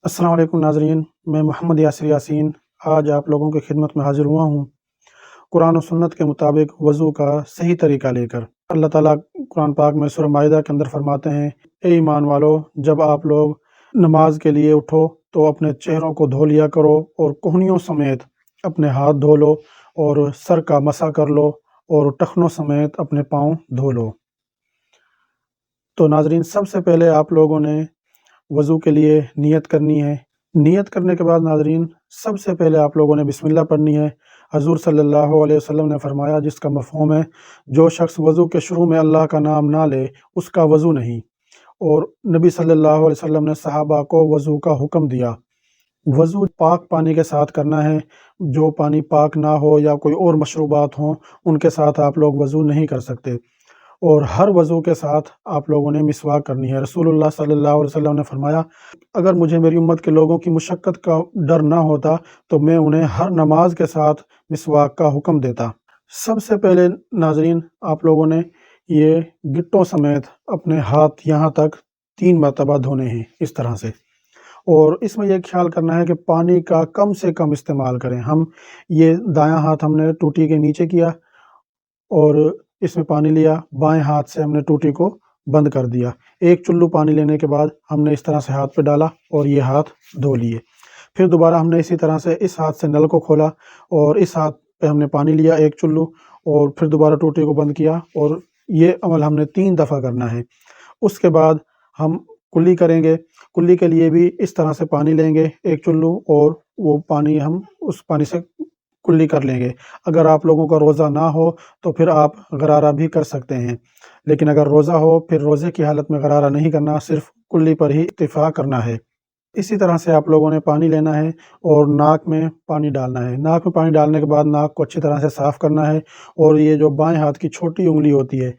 अस्सलाम वालेकुम नाज़रीन, मैं मोहम्मद यासिर यासीन आज आप लोगों की खिदमत में हाज़िर हुआ हूँ, कुरान और सुन्नत के मुताबिक वज़ू का सही तरीका लेकर। अल्लाह ताला कुरान पाक में सूरह माइदा के अंदर फरमाते हैं, ए ईमान वालो, जब आप लोग नमाज के लिए उठो तो अपने चेहरों को धो लिया करो और कोहनियों समेत अपने हाथ धो लो और सर का मसा कर लो और टखनों समेत अपने पाँव धो लो। तो नाज़रीन, सबसे पहले आप लोगों ने वज़ू के लिए नियत करनी है। नियत करने के बाद नाज़रीन, सबसे पहले आप लोगों ने बिस्मिल्लाह पढ़नी है। हज़ूर सल्लल्लाहु अलैहि वसल्लम ने फरमाया, जिसका मफ़हूम है, जो शख़्स वज़ू के शुरू में अल्लाह का नाम ना ले, उसका वज़ू नहीं। और नबी सल्लल्लाहु अलैहि वसल्लम ने सहाबा को वज़ू का हुक्म दिया। वज़ू पाक पानी के साथ करना है। जो पानी पाक ना हो या कोई और मशरूबात हों, उनके साथ आप लोग वज़ू नहीं कर सकते। और हर वज़ू के साथ आप लोगों ने मिसवाक करनी है। रसूलुल्लाह सल्लल्लाहु अलैहि वसल्लम ने फरमाया, अगर मुझे मेरी उम्मत के लोगों की मुशक्क़त का डर ना होता, तो मैं उन्हें हर नमाज के साथ मिसवाक का हुक्म देता। सबसे पहले नाज़रीन, आप लोगों ने ये गिट्टों समेत अपने हाथ यहाँ तक 3 मरतबा धोने हैं, इस तरह से। और इसमें यह ख़्याल करना है कि पानी का कम से कम इस्तेमाल करें। हम ये दायाँ हाथ हमने टूटी के नीचे किया और इसमें पानी लिया, बाएँ हाथ से हमने टूटी को बंद कर दिया। 1 चुल्लू पानी लेने के बाद हमने इस तरह से हाथ पे डाला और ये हाथ धो लिए। फिर दोबारा हमने इसी तरह से इस हाथ से नल को खोला और इस हाथ पे हमने पानी लिया 1 चुल्लू और फिर दोबारा टूटी को बंद किया और ये अमल हमने 3 दफ़ा करना है। उसके बाद हम कुल्ली करेंगे। कुल्ली के लिए भी इस तरह से पानी लेंगे 1 चुल्लू और वो पानी हम उस पानी से कुल्ली कर लेंगे। अगर आप लोगों का रोज़ा ना हो तो फिर आप गरारा भी कर सकते हैं। लेकिन अगर रोज़ा हो, फिर रोज़े की हालत में गरारा नहीं करना, सिर्फ़ कुल्ली पर ही इत्तिफ़ा करना है। इसी तरह से आप लोगों ने पानी लेना है और नाक में पानी डालना है। नाक में पानी डालने के बाद नाक को अच्छी तरह से साफ़ करना है और ये जो बाएँ हाथ की छोटी उँगली होती है,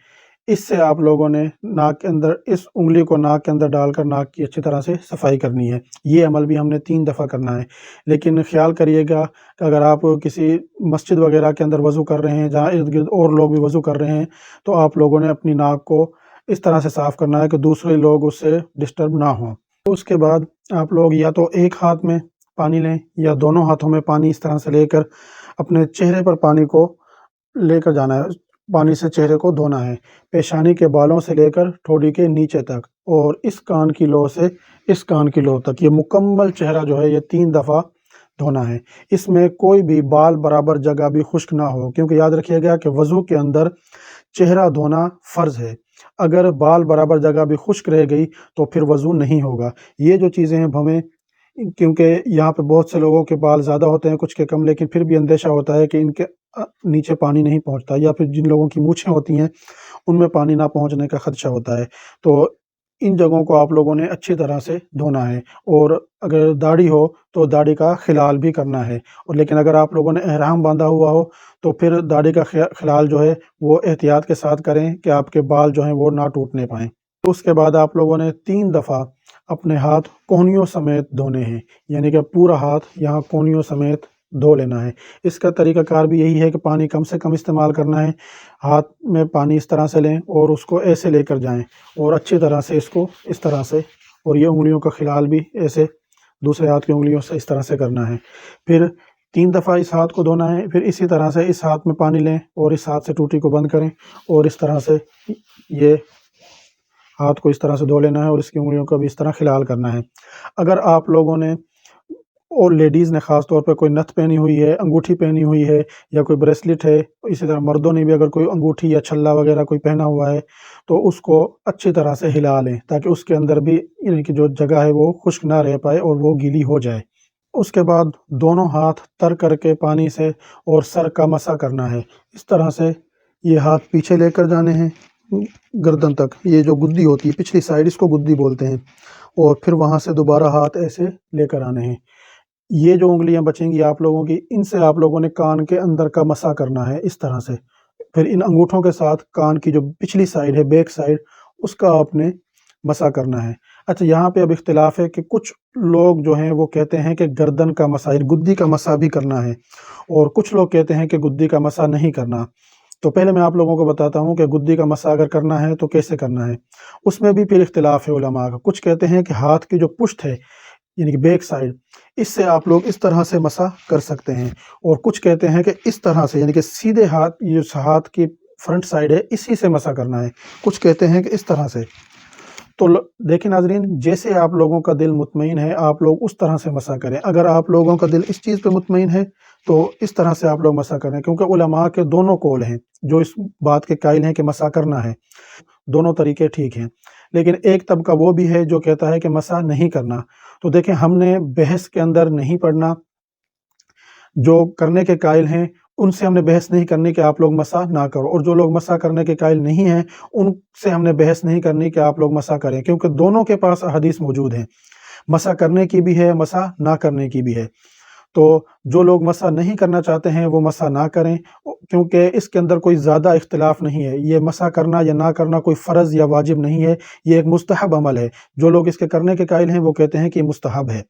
इससे आप लोगों ने नाक के अंदर इस उँगली को नाक के अंदर डालकर नाक की अच्छी तरह से सफाई करनी है। ये अमल भी हमने 3 दफ़ा करना है। लेकिन ख़्याल करिएगा कि अगर आप किसी मस्जिद वग़ैरह के अंदर वज़ू कर रहे हैं, जहाँ इर्द-गिर्द और लोग भी वज़ू कर रहे हैं, तो आप लोगों ने अपनी नाक को इस तरह से साफ़ करना है कि दूसरे लोग उससे डिस्टर्ब ना हों। उसके बाद आप लोग या तो एक हाथ में पानी लें या दोनों हाथों में पानी इस तरह से लेकर अपने चेहरे पर पानी को लेकर जाना है। पानी से चेहरे को धोना है, पेशानी के बालों से लेकर ठोड़ी के नीचे तक और इस कान की लौ से इस कान की लौ तक। ये मुकम्मल चेहरा जो है, ये 3 दफ़ा धोना है। इसमें कोई भी बाल बराबर जगह भी खुश्क ना हो, क्योंकि याद रखिएगा कि वज़ू के अंदर चेहरा धोना फ़र्ज़ है। अगर बाल बराबर जगह भी खुश्क रह गई, तो फिर वज़ू नहीं होगा। ये जो चीज़ें हैं हमें, क्योंकि यहाँ पे बहुत से लोगों के बाल ज़्यादा होते हैं, कुछ के कम, लेकिन फिर भी अंदेशा होता है कि इनके नीचे पानी नहीं पहुँचता, या फिर जिन लोगों की मूँछें होती हैं, उनमें पानी ना पहुँचने का ख़दशा होता है। तो इन जगहों को आप लोगों ने अच्छी तरह से धोना है और अगर दाढ़ी हो, तो दाढ़ी का खिलाल भी करना है। और लेकिन अगर आप लोगों ने एहराम बाँधा हुआ हो, तो फिर दाढ़ी का खिलाल जो है, वो एहतियात के साथ करें कि आपके बाल जो हैं, वो ना टूटने पाएँ। उसके बाद आप लोगों ने 3 दफ़ा अपने हाथ कोहनियों समेत धोने हैं, यानी कि पूरा हाथ यहाँ कोहनियों समेत धो लेना है। इसका तरीक़ाकार भी यही है कि पानी कम से कम इस्तेमाल करना है। हाथ में पानी इस तरह से लें और उसको ऐसे लेकर जाएँ और अच्छी तरह से इसको इस तरह से, और ये उँगलियों का खिलाल भी ऐसे दूसरे हाथ की उँगलियों से इस तरह से करना है। फिर 3 दफ़ा इस हाथ को धोना है। फिर इसी तरह से इस हाथ में पानी लें और इस हाथ से टूटी को बंद करें और इस तरह से ये हाथ को इस तरह से धो लेना है और इसकी उँगलियों का भी इस तरह खिलाल करना है। अगर आप लोगों ने और लेडीज़ ने ख़ास तौर पे कोई नथ पहनी हुई है, अंगूठी पहनी हुई है या कोई ब्रेसलेट है, इसी तरह मर्दों ने भी अगर कोई अंगूठी या छल्ला वग़ैरह कोई पहना हुआ है, तो उसको अच्छी तरह से हिला लें, ताकि उसके अंदर भी यानी कि जो जगह है वो खुश्क ना रह पाए और वो गीली हो जाए। उसके बाद दोनों हाथ तर करके पानी से और सर का मसा करना है। इस तरह से ये हाथ पीछे लेकर जाने हैं गर्दन तक, ये जो गुद्दी होती है पिछली साइड, इसको गुद्दी बोलते हैं, और फिर वहाँ से दोबारा हाथ ऐसे लेकर आने हैं। ये जो उँगलियाँ बचेंगी आप लोगों की, इनसे आप लोगों ने कान के अंदर का मसा करना है इस तरह से। फिर इन अंगूठों के साथ कान की जो पिछली साइड है, बैक साइड, उसका आपने मसा करना है। अच्छा, यहाँ पे अब इख्तिलाफ़ है कि कुछ लोग जो हैं वो कहते हैं कि गर्दन का मसा, यानी गुद्दी का मसा भी करना है, और कुछ लोग कहते हैं कि गुद्दी का मसा नहीं करना। तो पहले मैं आप लोगों को बताता हूँ कि गुद्दी का मसा अगर करना है तो कैसे करना है। उसमें भी फिर इख्तिलाफ़ है उलमा का। कुछ कहते हैं कि हाथ की जो पुश्त है, यानी कि बैक साइड, इससे आप लोग इस तरह से मसा कर सकते हैं। और कुछ कहते हैं कि इस तरह से, यानी कि सीधे हाथ, ये हाथ की फ्रंट साइड है, इसी से मसा करना है। कुछ कहते हैं कि इस तरह से। तो देखिए नाजरीन, जैसे आप लोगों का दिल मुतमईन है, आप लोग उस तरह से मसा करें। अगर आप लोगों का दिल इस चीज़ पे मुतमईन है तो इस तरह से आप लोग मसा करें, क्योंकि उलमा के दोनों कौल हैं जो इस बात के कायल हैं कि मसा करना है। दोनों तरीके ठीक हैं, लेकिन एक तबका वो भी है जो कहता है कि मसा नहीं करना। तो देखें, हमने बहस के अंदर नहीं पढ़ना, जो करने के कायल हैं उनसे हमने बहस नहीं करनी कि आप लोग मसा ना करो, और जो लोग मसा करने के कायल नहीं हैं उनसे हमने बहस नहीं करनी कि आप लोग मसा करें, क्योंकि दोनों के पास हदीस मौजूद हैं। मसा करने की भी है, मसा ना करने की भी है। तो जो लोग मसा नहीं करना चाहते हैं वो मसा ना करें, क्योंकि इसके अंदर कोई ज़्यादा इख्तिलाफ नहीं है। ये मसा करना या ना करना कोई फ़र्ज़ या वाजिब नहीं है, ये एक मुस्तहब अमल है। जो लोग इसके करने के कायल हैं वो कहते हैं कि मुस्तहब है।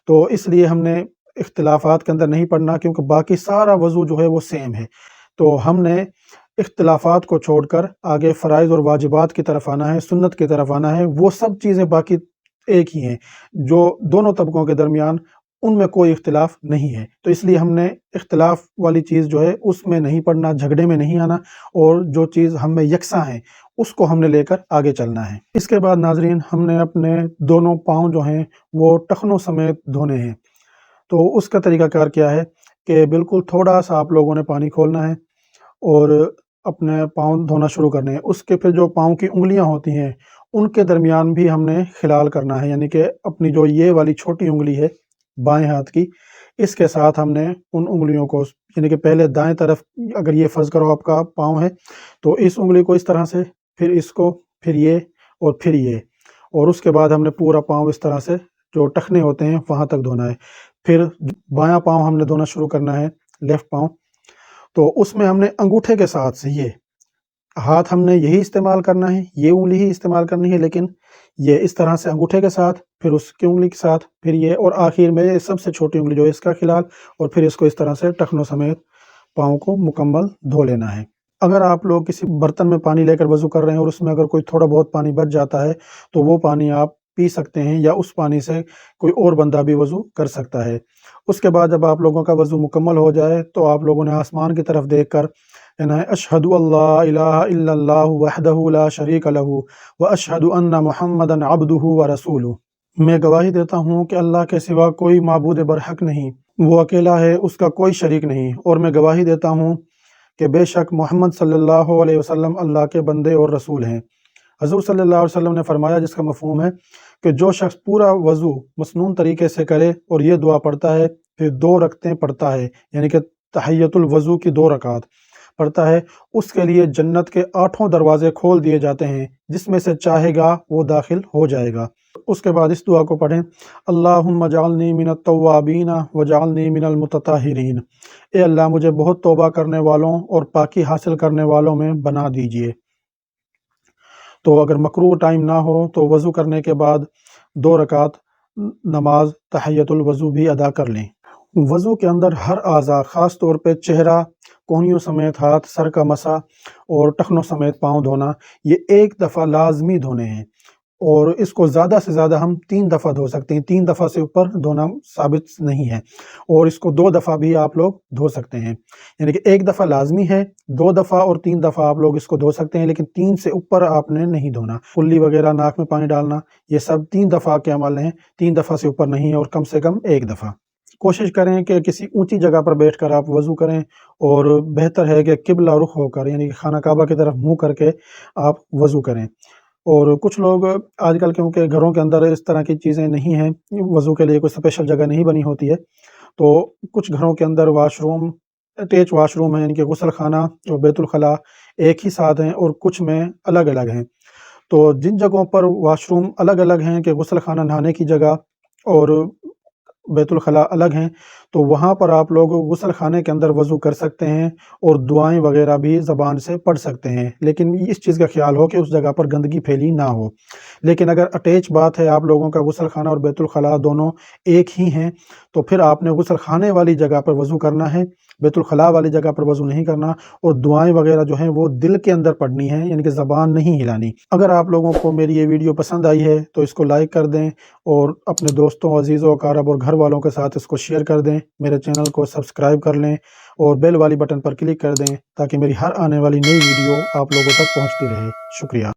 तो इसलिए हमने इख्तिलाफ़ात के अंदर नहीं पढ़ना, क्योंकि बाकी सारा वज़ू जो है वो सेम है। तो हमने इख्तिलाफ़ात को छोड़कर आगे फ़राइज़ और वाजिबात की तरफ आना है, सुन्नत की तरफ आना है। वो सब चीज़ें बाकी एक ही हैं, जो दोनों तबकों के दरमियान उनमें कोई इख्तिलाफ नहीं है। तो इसलिए हमने इख्तिलाफ वाली चीज़ जो है उसमें नहीं पढ़ना, झगड़े में नहीं आना, और जो चीज़ हम में यकसा है उसको हमने लेकर आगे चलना है। इसके बाद नाज़रीन, हमने अपने दोनों पाँव जो हैं वो टखनों समेत धोने हैं। तो उसका तरीक़ाकार क्या है कि बिल्कुल थोड़ा-सा आप लोगों ने पानी खोलना है और अपने पाँव धोना शुरू करने हैं। उसके फिर जो पाँव की उँगलियाँ होती हैं, उनके दरमियान भी हमने खिलाल करना है, यानी कि अपनी जो ये वाली छोटी उँगली है बाएँ हाथ की, इसके साथ हमने उन उँगलियों को, यानी कि पहले दाएँ तरफ, अगर ये फ़र्ज़ करो आपका पाँव है, तो इस उँगली को इस तरह से, फिर इसको, फिर ये और फिर ये, और उसके बाद हमने पूरा पाँव इस तरह से जो टखने होते हैं वहाँ तक धोना है। फिर बायाँ पाँव हमने धोना शुरू करना है, लेफ्ट पाँव। तो उसमें हमने अंगूठे के साथ से ये हाथ हमने यही इस्तेमाल करना है, ये उँगली ही इस्तेमाल करनी है, लेकिन ये इस तरह से अंगूठे के साथ, फिर उसकी उँगली के साथ, फिर ये, और आखिर में ये सबसे छोटी उँगली जो है इसका खिलाल, और फिर इसको इस तरह से टखनों समेत पाँव को मुकम्मल धो लेना है। अगर आप लोग किसी बर्तन में पानी लेकर वज़ू कर रहे हैं और उसमें अगर कोई थोड़ा बहुत पानी बच जाता है तो वो पानी आप पी सकते हैं, या उस पानी से कोई और बंदा भी वज़ू कर सकता है। उसके बाद जब आप लोगों का वज़ू मुकम्मल हो जाए तो आप लोगों ने आसमान की तरफ देखकर कहना है, अशहदु अल्ला इलाहा इल्लल्लाहु वहदहु ला शरीका लहू व अशहदु अन्ना मुहम्मदन अब्दुहु व रसूलुहु। मैं गवाही देता हूँ कि अल्लाह के सिवा कोई माबूद बरहक नहीं, वो अकेला है, उसका कोई शरीक नहीं, और मैं गवाही देता हूँ कि बेशक मोहम्मद सल्लल्लाहु अलैहि वसल्लम अल्लाह के बंदे और रसूल हैं। हज़ूर सल्लल्लाहु अलैहि वसल्लम ने फरमाया, जिसका मफ़हूम है कि जो शख्स पूरा वज़ू मसनून तरीके से करे और ये दुआ पढ़ता है, फिर 2 रकतें पढ़ता है, यानी कि तहियतुल वज़ू की 2 रकात पढ़ता है, उसके लिए जन्नत के 8 दरवाज़े खोल दिए जाते हैं, जिसमें से चाहेगा वो दाखिल हो जाएगा। उसके बाद इस दुआ को पढ़ें, अल्लाहुम्मा जअलनी मिनत तव्वाबीन व जअलनी मिनल मुतताहिरीन। ए अल्लाह, मुझे बहुत तौबा करने वालों और पाकी हासिल करने वालों में बना दीजिए। तो अगर मकरूह टाइम ना हो तो वज़ू करने के बाद 2 रकात नमाज तहियतुल वज़ू भी अदा कर लें। वज़ू के अंदर हर आज़ा, ख़ास तौर पे चेहरा, कोहनियों समेत हाथ, सर का मसा और टखनों समेत पाँव धोना, ये एक दफ़ा लाज़मी धोने हैं, और इसको ज़्यादा से ज़्यादा हम 3 दफ़ा धो सकते हैं। 3 दफ़ा से ऊपर धोना साबित नहीं है, और इसको 2 दफ़ा भी आप लोग धो सकते हैं। यानी कि 1 दफ़ा लाज़मी है, 2 दफ़ा और 3 दफ़ा आप लोग इसको धो सकते हैं, लेकिन 3 से ऊपर आपने नहीं धोना। कुल्ली वगैरह, नाक में पानी डालना, ये सब 3 दफ़ा के अमल हैं, 3 दफ़ा से ऊपर नहीं है, और कम से कम 1 दफ़ा। कोशिश करें कि किसी ऊँची जगह पर बैठकर आप वज़ू करें, और बेहतर है कि किबला रुख होकर, यानी कि खाना काबा की तरफ मुँह करके आप वज़ू करें। और कुछ लोग आजकल, क्योंकि घरों के अंदर इस तरह की चीज़ें नहीं हैं, वज़ू के लिए कोई स्पेशल जगह नहीं बनी होती है, तो कुछ घरों के अंदर वाशरूम, अटैच वाशरूम है, यानी कि गुस्ल खाना और बैतुल खला एक ही साथ हैं, और कुछ में अलग-अलग हैं। तो जिन जगहों पर वाशरूम अलग-अलग हैं कि गुस्ल खाना नहाने की जगह और बैतुल खला अलग हैं, تو وہاں پر آپ لوگ غسل خانے کے اندر وضو کر سکتے ہیں اور دعائیں وغیرہ بھی زبان سے پڑھ سکتے ہیں، لیکن اس چیز کا خیال ہو کہ اس جگہ پر گندگی پھیلی نہ ہو۔ لیکن اگر اٹیچ بات ہے، آپ لوگوں کا غسل خانہ اور بیت الخلاء دونوں ایک ہی ہیں، تو پھر آپ نے غسل خانے والی جگہ پر وضو کرنا ہے، بیت الخلاء والی جگہ پر وضو نہیں کرنا، اور دعائیں وغیرہ جو ہیں وہ دل کے اندر پڑھنی ہیں، یعنی کہ زبان نہیں ہلانی۔ اگر آپ لوگوں کو میری یہ ویڈیو پسند آئی ہے تو اس کو لائک کر دیں، اور اپنے دوستوں، عزیزوں، اقارب اور گھر والوں کے ساتھ اس کو شیئر کر دیں۔ میرے چینل کو سبسکرائب کر لیں اور بیل والی بٹن پر کلک کر دیں تاکہ میری ہر آنے والی نئی ویڈیو آپ لوگوں تک پہنچتی رہے۔ شکریہ۔